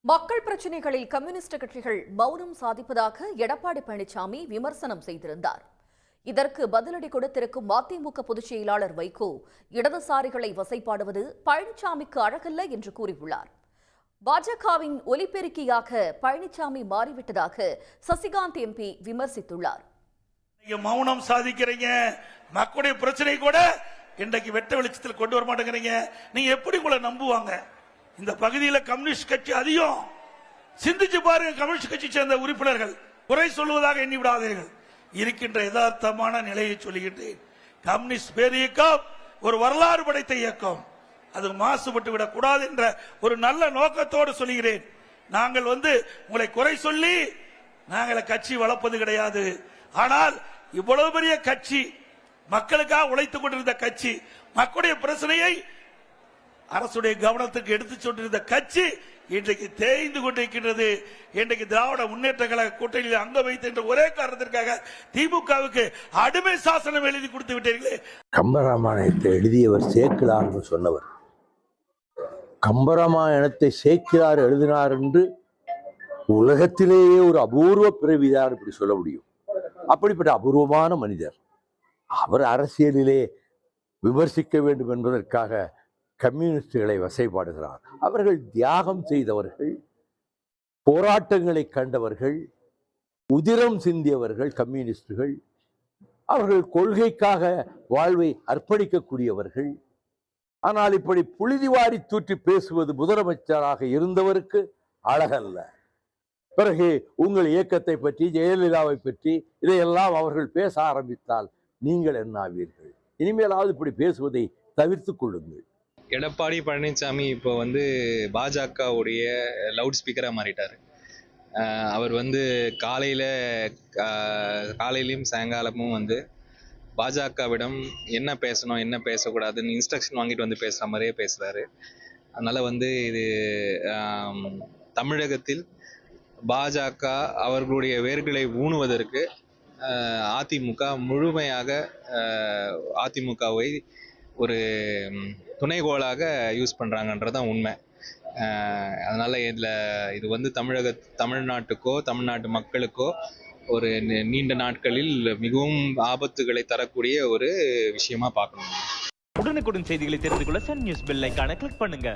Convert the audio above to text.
மக்கள் பிரச்சினைகளில் கம்யூனிஸ்ட் கட்சிகள் மௌனம் சாதிப்பதாக எடப்பாடி பழனிசாமி விமர்சனம் செய்திருந்தார். இதற்கு பதிலடி கொடுத்திருக்கும் மதிமுக பொதுச் செயலாளர் வைகோ இடதுசாரிகளை வசைபாடுவது பழனிசாமிக்கு அழகல்ல என்று கூறியுள்ளார். பாஜகவின் ஒலிபெருக்கியாக பழனிசாமி மாறிவிட்டதாக சசிகாந்த் எம்பி விமர்சித்துள்ளார். மௌனம் சாதிக்கிறீங்க, மக்களுடைய பிரச்சனை கூட இன்றைக்கு வெட்ட வெளிச்சத்தில் கொண்டு வர மாட்டேங்கிறீங்க. நீங்க எப்படி உங்களை நம்புவாங்க? இந்த பகுதியில் கம்யூனிஸ்ட் கட்சி அதிகம். சிந்திச்சு பாருங்க, கம்யூனிஸ்ட் கட்சி சேர்ந்த உறுப்பினர்கள் குறை சொல்வதாக எண்ணி விடாதீர்கள். இருக்கின்ற யதார்த்தமான நிலையை சொல்லுகின்றேன். கம்யூனிஸ்ட் பேரியக்கம் ஒரு வரலாறு படைத்த இயக்கம். அது மாசுபட்டு விடக் கூடாது என்ற ஒரு நல்ல நோக்கத்தோடு சொல்லுகிறேன். நாங்கள் உங்களை குறை சொல்லி நாங்கள் கட்சி வளர்ப்பது கிடையாது. ஆனால் இவ்வளவு பெரிய கட்சி, மக்களுக்காக உழைத்துக் கொண்டிருந்த கட்சி, மக்களுடைய பிரச்சனையை அரசுடைய கவனத்துக்கு எடுத்துச் சென்றிருந்த கட்சி இன்றைக்கு தேய்ந்து கொண்டிருக்கின்றது. இன்றைக்கு திராவிட முன்னேற்ற கழக கூட்டணியில் அங்க வைத்த ஒரே காரணத்திற்காக திமுகவுக்கு அடிமை சாசனம் எழுதி கொடுத்து விட்டீர்களே. கம்பராமாயணத்தை எழுதியவர் சேக்கிழார் என்று சொன்னவர். கம்பராமாயணத்தை சேக்கிழார் எழுதினார் என்று உலகத்திலேயே ஒரு அபூர்வ பிறவிதான் இப்படி சொல்ல முடியும். அப்படிப்பட்ட அபூர்வமான மனிதர். அவர் அரசியலிலே விமர்சிக்க வேண்டும் என்பதற்காக கம்யூனிஸ்டுகளை வசைபாடுகிறார். அவர்கள் தியாகம் செய்தவர்கள், போராட்டங்களை கண்டவர்கள், உதிரம் சிந்தியவர்கள் கம்யூனிஸ்டுகள். அவர்கள் கொள்கைக்காக வாழ்வை அர்ப்பணிக்கக்கூடியவர்கள். ஆனால் இப்படி புழுதி வாரி தூற்றி பேசுவது முதலமைச்சராக இருந்தவருக்கு அழகல்ல. பிறகு உங்கள் இயக்கத்தை பற்றி, ஜெயலலிதாவை பற்றி இதையெல்லாம் அவர்கள் பேச ஆரம்பித்தால் நீங்கள் என்ன ஆவீர்கள்? இனிமேலாவது இப்படி பேசுவதை தவிர்த்து கொள்ளுங்கள். எடப்பாடி பழனிசாமி இப்போ பாஜகவுடைய லவுட் ஸ்பீக்கராக மாறிட்டார். அவர் காலையிலையும் சாயங்காலமும் பாஜகவிடம் என்ன பேசணும் என்ன பேசக்கூடாதுன்னு இன்ஸ்ட்ரக்ஷன் வாங்கிட்டு பேசுகிற மாதிரியே பேசுகிறாரு. அதனால் இது தமிழகத்தில் பாஜக அவர்களுடைய வேர்களை ஊணுவதற்கு அதிமுக முழுமையாக அதிமுகவை ஒரு துணைகோளாக யூஸ் பண்ணுறாங்கன்றதான் உண்மை. அதனால் இது தமிழ்நாட்டுக்கோ தமிழ்நாட்டு மக்களுக்கோ ஒரு நீண்ட நாட்களில் மிகவும் ஆபத்துகளை தரக்கூடிய ஒரு விஷயமா பார்க்கணும். உடனுக்குடன் செய்திகளை தெரிந்து கொள்ள சன் நியூஸ் பெல் ஐகானை கிளிக் பண்ணுங்க.